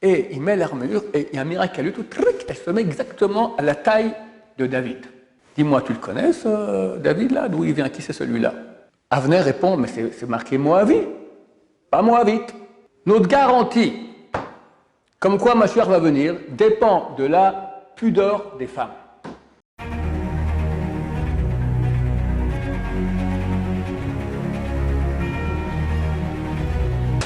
et il met l'armure, et il y a un miracle à lui, tout, elle se met exactement à la taille de David. Dis-moi, tu le connais, ce David là? D'où il vient? Qui c'est celui-là? Avner répond, mais c'est marqué Moavi, pas Moavite. Notre garantie, comme quoi Mashiach va venir, dépend de la pudeur des femmes.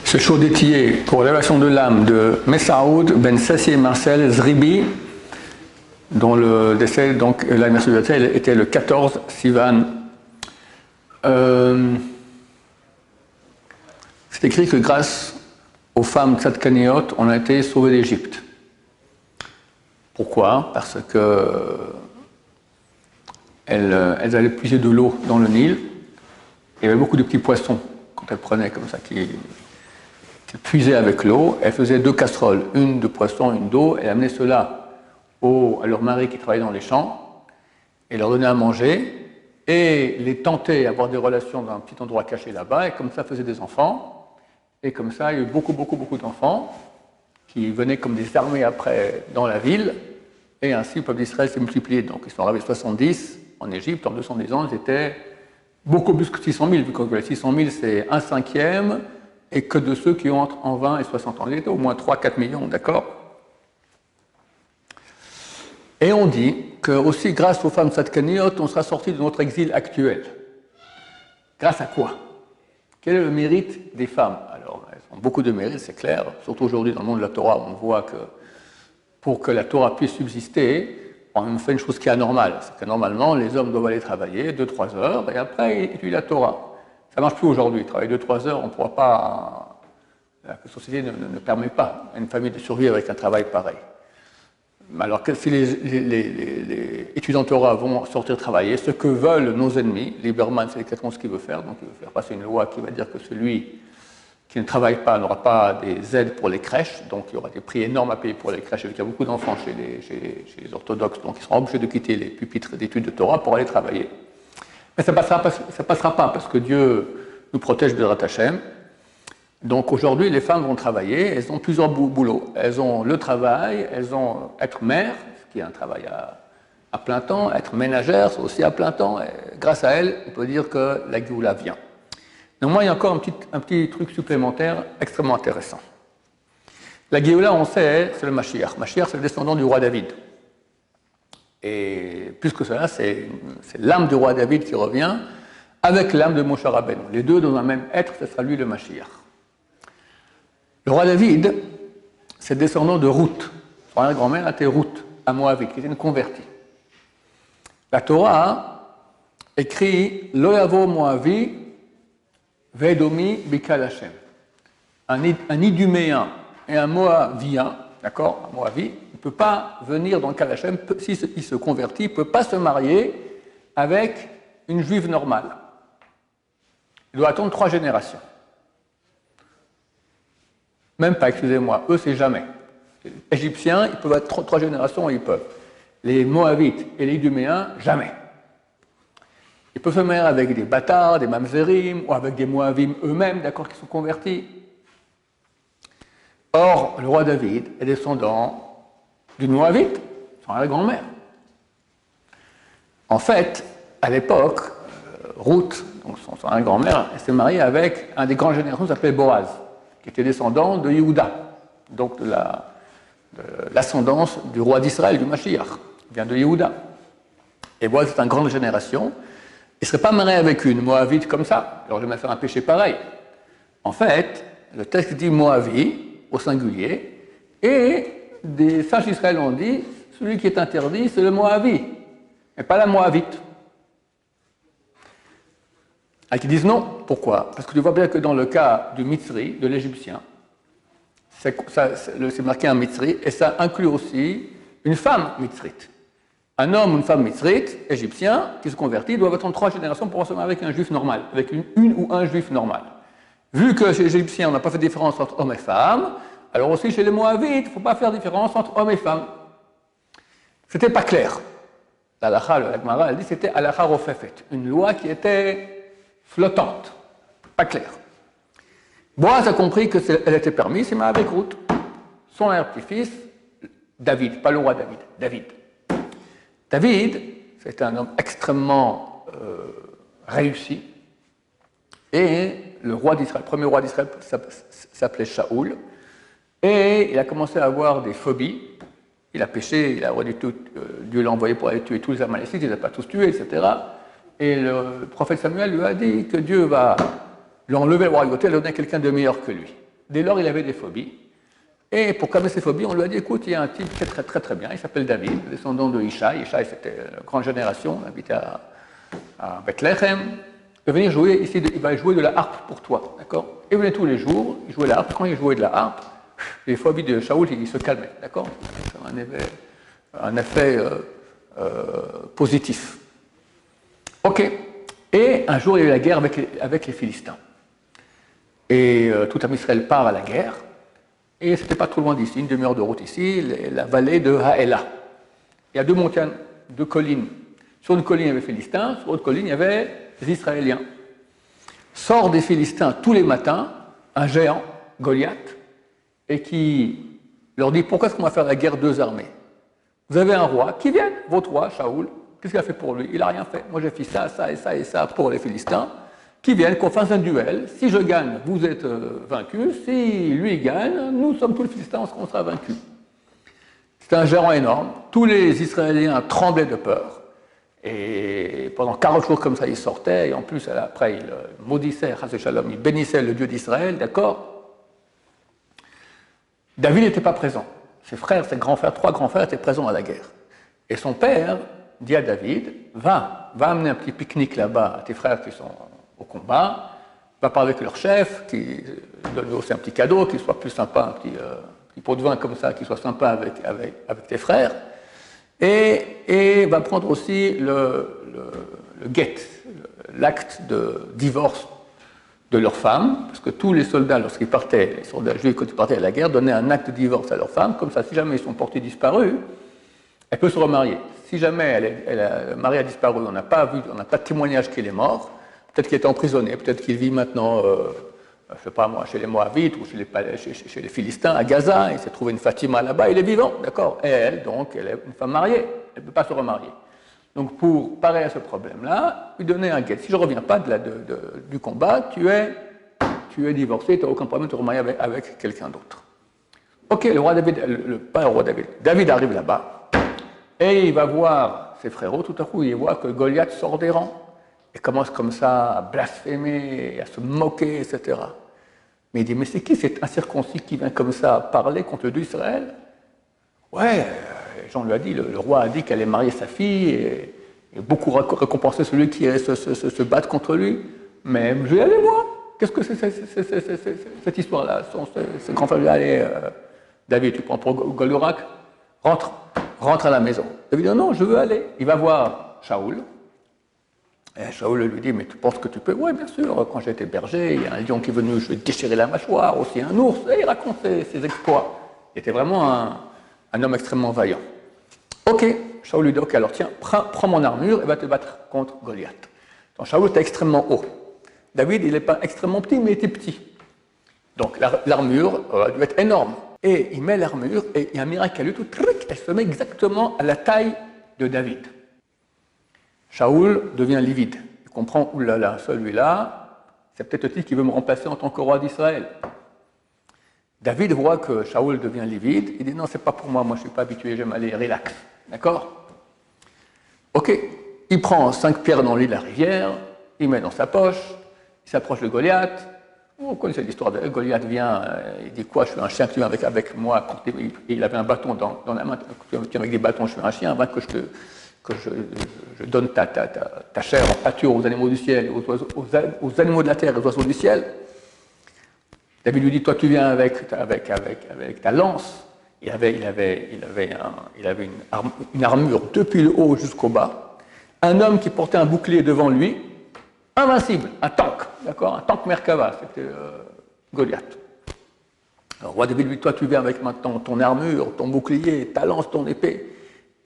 Ce chaud d'étier pour l'élévation de l'âme de Messaoud Ben Sassi et Marcel Zribi, dont le décès, donc la nationalité était le 14 Sivan. C'est écrit que grâce aux femmes tzadkaniot, on a été sauvés d'Égypte. Pourquoi? Parce que elles allaient puiser de l'eau dans le Nil. Il y avait beaucoup de petits poissons, quand elles prenaient comme ça, qui puisaient avec l'eau. Elles faisaient 2 casseroles, une de poisson, une d'eau. Elles amenaient cela à leur mari qui travaillait dans les champs et leur donnaient à manger et les tentaient à avoir des relations dans un petit endroit caché là-bas. Et comme ça, faisaient des enfants. Et comme ça, il y a eu beaucoup d'enfants qui venaient comme des armées après dans la ville. Et ainsi, le peuple d'Israël s'est multiplié. Donc, ils sont arrivés 70 en Égypte. En 210 ans, ils étaient beaucoup plus que 600 000, vu que les 600 000, c'est 1/5 et que de ceux qui ont entre 20 et 60 ans. Ils étaient au moins 3-4 millions, d'accord? Et on dit que aussi grâce aux femmes tzadkaniot, on sera sorti de notre exil actuel. Grâce à quoi? Quel est le mérite des femmes? Alors, elles ont beaucoup de mérites, c'est clair. Surtout aujourd'hui, dans le monde de la Torah, on voit que pour que la Torah puisse subsister, on fait une chose qui est anormale. C'est que normalement, les hommes doivent aller travailler 2-3 heures et après, ils étudient la Torah. Ça ne marche plus aujourd'hui. Travailler 2-3 heures, on ne pourra pas. La société ne permet pas à une famille de survivre avec un travail pareil. Alors que si les étudiants Torah vont sortir travailler, ce que veulent nos ennemis, Lieberman, c'est exactement ce qu'il veut faire. Donc il veut faire passer une loi qui va dire que celui qui ne travaille pas n'aura pas des aides pour les crèches. Donc il y aura des prix énormes à payer pour les crèches. Il y a beaucoup d'enfants chez les orthodoxes, donc ils seront obligés de quitter les pupitres d'études de Torah pour aller travailler. Mais ça ne passera pas parce que Dieu nous protège de Bezrat Hashem. Donc aujourd'hui, les femmes vont travailler, elles ont plusieurs boulots. Elles ont le travail, elles ont être mère, ce qui est un travail à plein temps, être ménagère, c'est aussi à plein temps. Et grâce à elles, on peut dire que la Géoula vient. Néanmoins, il y a encore un petit truc supplémentaire extrêmement intéressant. La Géoula, on sait, c'est le Mashiach. Mashiach, c'est le descendant du roi David. Et plus que cela, c'est l'âme du roi David qui revient avec l'âme de Moshe Rabbeinu. Les deux dans un même être, ce sera lui le Mashiach. Le roi David, c'est descendant de Ruth. Son arrière-grand-mère était Ruth, à Moabite, qui était une convertie. La Torah écrit Lo yavo Moavi vedomi bikal Hashem. Un Iduméen et un Moabien, d'accord, un Moavi, ne peut pas venir dans le Kal Hashem, s'il se convertit, il ne peut pas se marier avec une juive normale. Il doit attendre 3 générations. Même pas, excusez-moi, eux c'est jamais. Les Égyptiens, ils peuvent être 3 générations, ils peuvent. Les Moabites et les Iduméens, jamais. Ils peuvent se marier avec des bâtards, des mamzerim, ou avec des Moabim eux-mêmes, d'accord, qui sont convertis. Or, le roi David est descendant d'une Moabite, son arrière-grand-mère. En fait, à l'époque, Ruth, donc son arrière-grand-mère, elle s'est mariée avec un des grands généraux qui s'appelait Boaz, qui était descendant de Yehuda, donc de l'ascendance du roi d'Israël, du Mashiach. Il vient de Yehuda. Et Boaz est une grande génération. Il ne serait pas marié avec une Moabite comme ça. Alors je vais faire un péché pareil. En fait, le texte dit Moavi, au singulier, et des sages d'Israël ont dit, celui qui est interdit, c'est le Moavi, et pas la Moabite. Et qui disent non. Pourquoi? Parce que tu vois bien que dans le cas du Mitzri, de l'Égyptien, c'est marqué un Mitzri, et ça inclut aussi une femme Mitzrite. Un homme ou une femme Mitzrite, égyptien, qui se convertit, doivent attendre 3 générations pour se marier avec un juif normal, avec une ou un juif normal. Vu que chez les Égyptiens, on n'a pas fait de différence entre hommes et femmes, alors aussi chez les Moabites, il ne faut pas faire de différence entre hommes et femmes. C'était pas clair. La Gemara, elle dit que c'était halakha rofefet, une loi qui était flottante, pas claire. Boaz a compris qu'elle était permise, il m'a avec Ruth. son petit-fils, David, pas le roi David, David. David, c'est un homme extrêmement réussi, et le roi d'Israël, le premier roi d'Israël s'appelait Shaoul, et il a commencé à avoir des phobies. Il a péché, il a Dieu l'a envoyé pour aller tuer tous les Amalécites, il ne les a pas tous tués, etc. Et le prophète Samuel lui a dit que Dieu va lui enlever la royauté et lui donner quelqu'un de meilleur que lui. Dès lors, il avait des phobies. Et pour calmer ses phobies, on lui a dit, écoute, il y a un type qui est très très très bien, il s'appelle David, descendant de Ishaï. Ishaï, c'était une grande génération, il habitait à Bethléem. Il va venir jouer ici, il va jouer de la harpe pour toi, d'accord? Et il venait tous les jours, il jouait de la harpe. Quand il jouait de la harpe, les phobies de Shaoul, il se calmait, d'accord? C'est un effet positif. Ok. Et un jour, il y a eu la guerre avec les Philistins. Et tout Israël part à la guerre. Et c'était pas trop loin d'ici, une demi-heure de route ici, la vallée de Haëla. Il y a deux montagnes, deux collines. Sur une colline, il y avait les Philistins, sur l'autre colline, il y avait les Israéliens. Sort des Philistins tous les matins un géant, Goliath, et qui leur dit, pourquoi est-ce qu'on va faire la guerre deux armées? Vous avez un roi qui vient, votre roi, Shaoul, qu'est-ce qu'il a fait pour lui? Il n'a rien fait. Moi, j'ai fait ça, ça et ça et ça pour les Philistins, qui viennent, qu'on fasse un duel. Si je gagne, vous êtes vaincus. Si lui gagne, nous sommes tous les Philistins, on sera vaincus. C'était un géant énorme. Tous les Israéliens tremblaient de peur. Et pendant 40 jours comme ça, ils sortaient. Et en plus, après, ils maudissaient, ils bénissaient le Dieu d'Israël, d'accord? David n'était pas présent. Ses frères, ses grands frères, 3 grands frères étaient présents à la guerre. Et son père dit à David, va amener un petit pique-nique là-bas à tes frères qui sont au combat, va parler avec leur chef, qui donne aussi un petit cadeau, qui soit plus sympa, un petit pot de vin comme ça, qui soit sympa avec tes frères, et va prendre aussi le guet, l'acte de divorce de leur femme, parce que tous les soldats, lorsqu'ils partaient, les soldats juifs, quand ils partaient à la guerre, donnaient un acte de divorce à leur femme, comme ça, si jamais ils sont portés disparus, elle peut se remarier. Si jamais le mari a disparu, on n'a pas de témoignage qu'il est mort, peut-être qu'il est emprisonné, peut-être qu'il vit maintenant, je ne sais pas moi, chez les Moabites ou chez les Philistins, à Gaza, il s'est trouvé une Fatima là-bas, il est vivant, d'accord? Et elle, donc, elle est une femme mariée, elle ne peut pas se remarier. Donc, pour parer à ce problème-là, lui donner un guet. Si je ne reviens pas du combat, tu es divorcé, tu n'as aucun problème de te remarier avec quelqu'un d'autre. Ok, le roi David, pas le roi David, David arrive là-bas, et il va voir ses frérots, tout à coup, il voit que Goliath sort des rangs. Et commence comme ça à blasphémer, à se moquer, etc. Mais il dit, mais c'est qui cet incirconcis qui vient comme ça parler contre le Dieu d'Israël? Ouais, Jean lui a dit, le roi a dit qu'elle allait marier sa fille, et beaucoup récompenser celui qui allait se battre contre lui. Mais je vais y aller, moi. Qu'est-ce que c'est cette histoire-là? Ce grand frère lui a dit, allez, David, tu prends pour Goldorak, rentre à la maison. David dit, non, je veux aller. Il va voir Shaoul. Et Shaoul lui dit, mais tu penses que tu peux? Oui, bien sûr, quand j'étais berger, il y a un lion qui est venu, je vais déchirer la mâchoire, aussi un ours, et il raconte ses exploits. Il était vraiment un homme extrêmement vaillant. Ok, Shaoul lui dit, ok, alors tiens, prends mon armure et va te battre contre Goliath. Donc Shaoul était extrêmement haut. David, il n'est pas extrêmement petit, mais il était petit. Donc l'armure doit être énorme. Et il met l'armure, et il y a un miracle à lui, tout, elle se met exactement à la taille de David. Shaoul devient livide. Il comprend, oulala, celui-là, c'est peut-être lui qui veut me remplacer en tant que roi d'Israël. David voit que Shaoul devient livide. Il dit, non, c'est pas pour moi, moi je ne suis pas habitué, j'aime aller relax. D'accord? Ok. Il prend 5 pierres dans l'île de la rivière, il met dans sa poche, il s'approche de Goliath. Vous connaissez l'histoire de Goliath vient, il dit quoi, je suis un chien, tu viens avec moi. Il avait un bâton dans la main, tu viens avec des bâtons, je suis un chien, avant que je donne ta chair en pâture aux animaux du ciel, aux animaux de la terre et aux oiseaux du ciel. David lui dit, toi tu viens avec ta lance. Il avait une armure depuis le haut jusqu'au bas. Un homme qui portait un bouclier devant lui, invincible, un tank, d'accord, un tank Merkava, c'était Goliath. Alors roi David lui dit, toi tu viens avec maintenant ton armure, ton bouclier, ta lance, ton épée.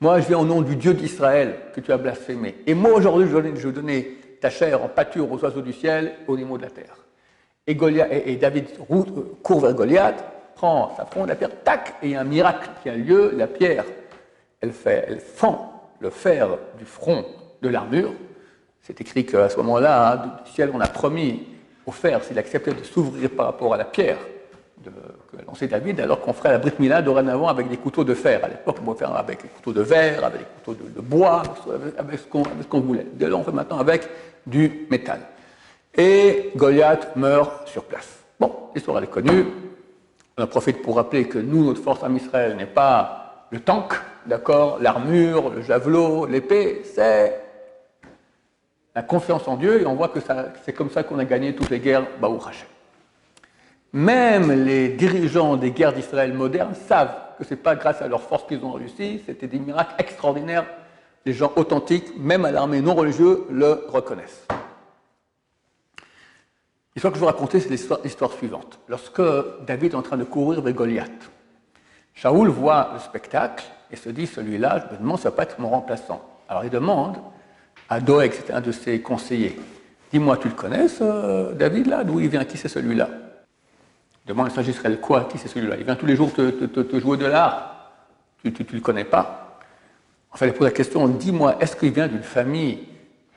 Moi, je viens au nom du Dieu d'Israël que tu as blasphémé. Et moi, aujourd'hui, je vais donner ta chair en pâture aux oiseaux du ciel, aux animaux de la terre. Et David court vers Goliath, ça fond la pierre, tac, et il y a un miracle qui a lieu, la pierre, elle fend le fer du front de l'armure. C'est écrit qu'à ce moment-là, hein, du ciel, on a promis au fer, s'il acceptait de s'ouvrir par rapport à la pierre que a lancé David, alors qu'on ferait la Brit Mila dorénavant avec des couteaux de fer. À l'époque, on pouvait faire avec des couteaux de verre, avec des couteaux de bois, avec ce qu'on voulait. De là, on fait maintenant avec du métal. Et Goliath meurt sur place. Bon, l'histoire elle est connue. On en profite pour rappeler que nous, notre force en Israël n'est pas le tank, d'accord, l'armure, le javelot, l'épée, c'est la confiance en Dieu, et on voit que c'est comme ça qu'on a gagné toutes les guerres, Baruch Hashem. Même les dirigeants des guerres d'Israël modernes savent que ce n'est pas grâce à leur force qu'ils ont réussi, c'était des miracles extraordinaires. Les gens authentiques, même à l'armée non religieuse, le reconnaissent. L'histoire que je vous raconter, c'est l'histoire suivante. Lorsque David est en train de courir avec Goliath, Shaoul voit le spectacle et se dit, celui-là, je me demande, ça va pas être mon remplaçant. Alors il demande à Doeg, c'était un de ses conseillers, dis-moi, tu le connais, David, là, d'où il vient, qui c'est celui-là? Demande à Saint-Gisraël, quoi, qui c'est celui-là? Il vient tous les jours te jouer de l'art, tu ne le connais pas? Enfin, il pose la question, dis-moi, est-ce qu'il vient d'une famille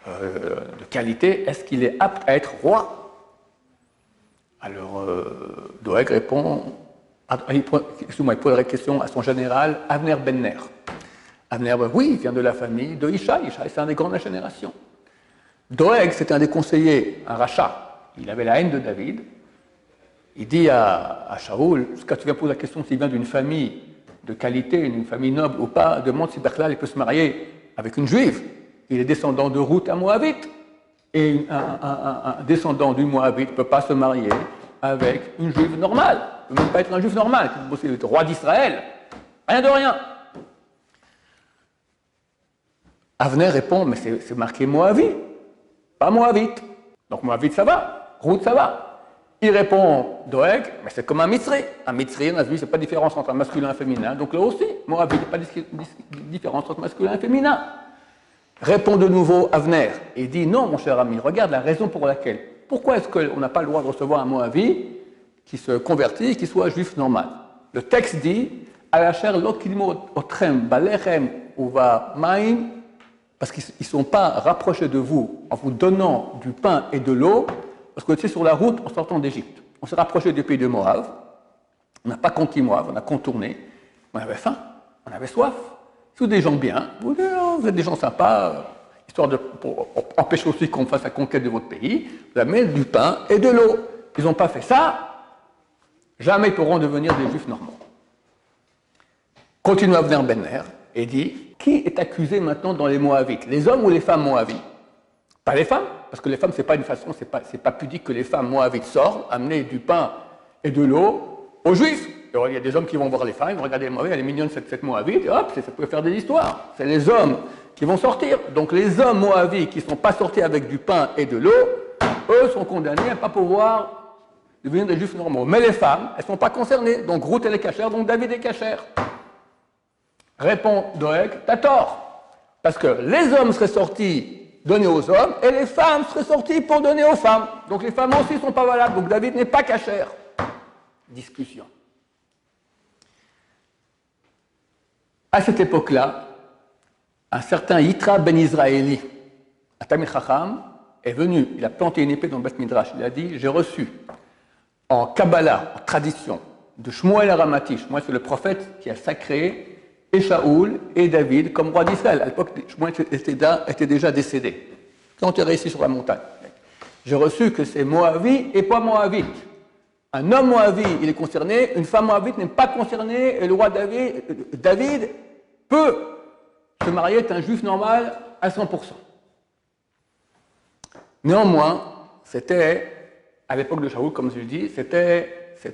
de qualité? Est-ce qu'il est apte à être roi? Alors, Doeg répond, il pose la question à son général, Avner ben Ner. Avner, oui, il vient de la famille de Ishaï. Ishaï, c'est un des grands de la génération. Doeg, c'était un des conseillers, un rachat. Il avait la haine de David. Il dit à Shaoul, quand tu viens poser la question s'il vient d'une famille de qualité, d'une famille noble ou pas, demande si Berklal peut se marier avec une juive. Il est descendant de Ruth à Moabite. Et un descendant du Moabite ne peut pas se marier avec une juive normale. Il ne peut même pas être un juif normal. Il peut être roi d'Israël. Rien de rien. Avner répond, mais c'est marqué Moavi, pas Moabite. Donc Moabite, ça va. Ruth, ça va. Il répond, Doeg, mais c'est comme un Mitzri. Un Mitzri, on a vu, c'est pas de différence entre un masculin et un féminin. Donc là aussi, Moabite, il n'y a pas de différence entre masculin et féminin. Répond de nouveau Avner et dit, non, mon cher ami, regarde la raison pour laquelle. Pourquoi est-ce qu'on n'a pas le droit de recevoir un Moavi qui se convertit et qui soit juif normal? Le texte dit, Alacher lokilmo otrem balechem uva maim, parce qu'ils ne sont pas rapprochés de vous en vous donnant du pain et de l'eau, parce que c'est sur la route en sortant d'Égypte. On s'est rapproché du pays de Moab, on n'a pas conquis Moab, on a contourné, on avait faim, on avait soif. Si vous êtes des gens bien, vous êtes des gens sympas, histoire pour empêcher aussi qu'on fasse la conquête de votre pays, vous amenez du pain et de l'eau. Ils n'ont pas fait ça, jamais ils pourront devenir des juifs normaux. Continue Avner ben Ner et dit, qui est accusé maintenant dans les Moabites, les hommes ou les femmes moabites? Pas les femmes, parce que les femmes, c'est pas une façon, c'est pas pudique que les femmes moabites sortent, amener du pain et de l'eau aux juifs. Alors, il y a des hommes qui vont voir les femmes, ils vont regarder les Moabites, elle est mignonne cette Moabite, et hop, ça peut faire des histoires. C'est les hommes qui vont sortir. Donc les hommes Moabites qui ne sont pas sortis avec du pain et de l'eau, eux sont condamnés à ne pas pouvoir devenir des juifs normaux. Mais les femmes, elles ne sont pas concernées. Donc Ruth, elle est cachère, donc David est cachère. Répond Doeg, t'as tort. Parce que les hommes seraient sortis donner aux hommes, et les femmes seraient sorties pour donner aux femmes. Donc les femmes aussi ne sont pas valables, donc David n'est pas cachère. Discussion. À cette époque-là, un certain Yitra ben Israëli, un Tamil Chacham, est venu, il a planté une épée dans le Beth Midrash, il a dit, j'ai reçu en Kabbalah, en tradition, de Shmuel Aramati, Shmuel c'est le prophète qui a sacré et Shaoul et David comme roi d'Israël. À l'époque, Shmuel était déjà décédé, enterré ici sur la montagne. J'ai reçu que c'est Moavi et pas Moabite. Un homme Moavi, il est concerné, une femme Moabite n'est pas concernée, et le roi David peut se marier avec un juif normal à 100%. Néanmoins, c'était, à l'époque de Shaoul, comme je le dis,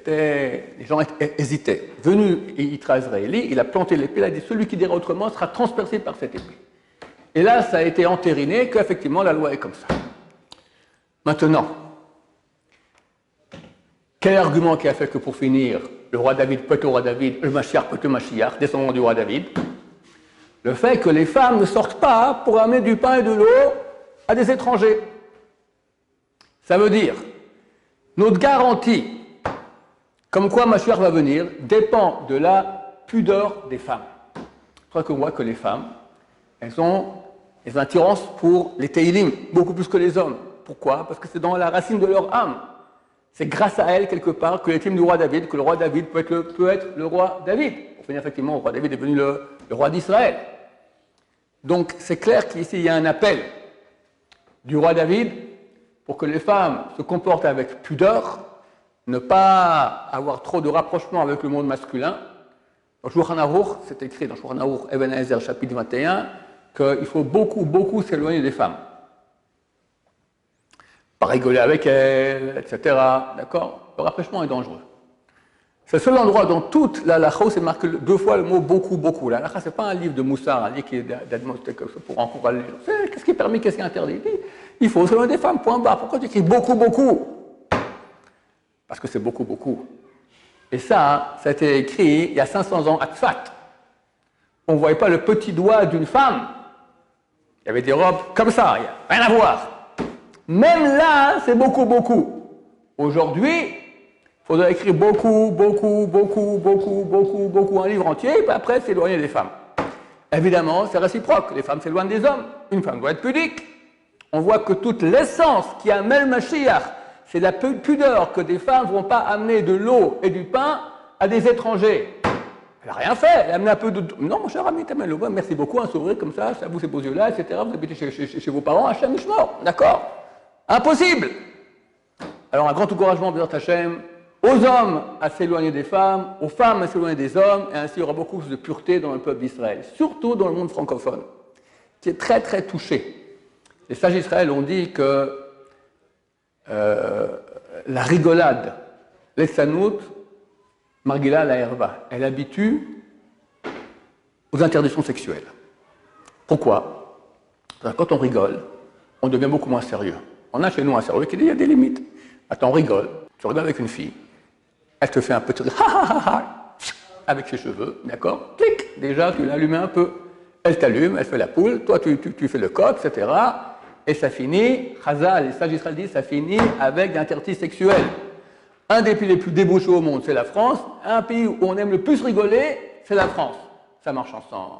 les gens hésitaient. Venu Yitra Israëli, il a planté l'épée, il a dit celui qui dira autrement sera transpercé par cette épée. Et là, ça a été entériné qu'effectivement la loi est comme ça. Maintenant, quel argument qui a fait que pour finir, le roi David peut être le roi David, le Mashiach peut être le Mashiach, descendant du roi David? Le fait que les femmes ne sortent pas pour amener du pain et de l'eau à des étrangers. Ça veut dire, notre garantie Comme quoi Mashiach va venir dépend de la pudeur des femmes. C'est pour ça qu'on voit que les femmes, elles ont une attirance pour les Teilim, beaucoup plus que les hommes. Pourquoi? Parce que c'est dans la racine de leur âme. C'est grâce à elles, quelque part, que les Teilim du roi David, que le roi David peut être le roi David. Pour finir, effectivement, le roi David est devenu le roi d'Israël. Donc, c'est clair qu'ici, il y a un appel du roi David pour que les femmes se comportent avec pudeur, ne pas avoir trop de rapprochement avec le monde masculin. Dans Shulchan Aruch, c'est écrit dans Shulchan Aruch Even Ezer, chapitre 21, qu'il faut beaucoup s'éloigner des femmes. Pas rigoler avec elles, etc. D'accord? Le rapprochement est dangereux. C'est le seul endroit dans toute la halakha où c'est marqué 2 fois le mot beaucoup. La halakha, ce n'est pas un livre de Moussard, un livre qui est d'admonter pour encourager les gens. Qu'est-ce qui est permis, qu'est-ce qui est interdit? Il faut s'éloigner des femmes, point barre. Pourquoi tu écris beaucoup? Parce que c'est beaucoup. Et ça a été écrit il y a 500 ans à Tzfat. On ne voyait pas le petit doigt d'une femme. Il y avait des robes comme ça, il n'y a rien à voir. Même là, c'est beaucoup. Aujourd'hui, il faudrait écrire beaucoup, un livre entier, et puis après s'éloigner des femmes. Évidemment, c'est réciproque. Les femmes s'éloignent des hommes. Une femme doit être pudique. On voit que toute l'essence qui amène Mashiach, c'est la pudeur que des femmes ne vont pas amener de l'eau et du pain à des étrangers. Elle n'a rien fait, elle a amené un peu de... Non, mon cher ami, t'amènes le pain, merci beaucoup, un sourire comme ça vous ces beaux yeux-là, etc. Vous habitez chez vos parents, Hachem Ishmor, d'accord? Impossible! Alors un grand encouragement, Bézat Hachem, aux hommes à s'éloigner des femmes, aux femmes à s'éloigner des hommes, et ainsi il y aura beaucoup de pureté dans le peuple d'Israël, surtout dans le monde francophone, qui est très touché. Les sages d'Israël ont dit que la rigolade, l'essanout, Margila la herba, elle habitue aux interdictions sexuelles. Pourquoi? Parce que quand on rigole, on devient beaucoup moins sérieux. On a chez nous un cerveau qui dit il y a des limites. Attends, on rigole, tu rigoles avec une fille, elle te fait un petit rire, avec ses cheveux, d'accord? Clic, déjà tu l'allumes un peu. Elle t'allume, elle fait la poule, toi tu fais le coq, etc. Et ça finit, Chazal, les sages d'Israël disent, ça finit avec des interdits sexuels. Un des pays les plus débauchés au monde, c'est la France. Un pays où on aime le plus rigoler, c'est la France. Ça marche ensemble.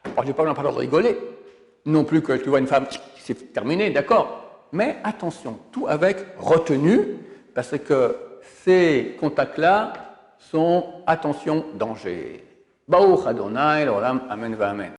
Alors, je n'ai pas besoin de rigoler. Non plus que tu vois une femme, c'est terminé, d'accord. Mais attention, tout avec retenue, parce que ces contacts-là sont, attention, danger. Baruch Adonai, l'olam, amen, va amen.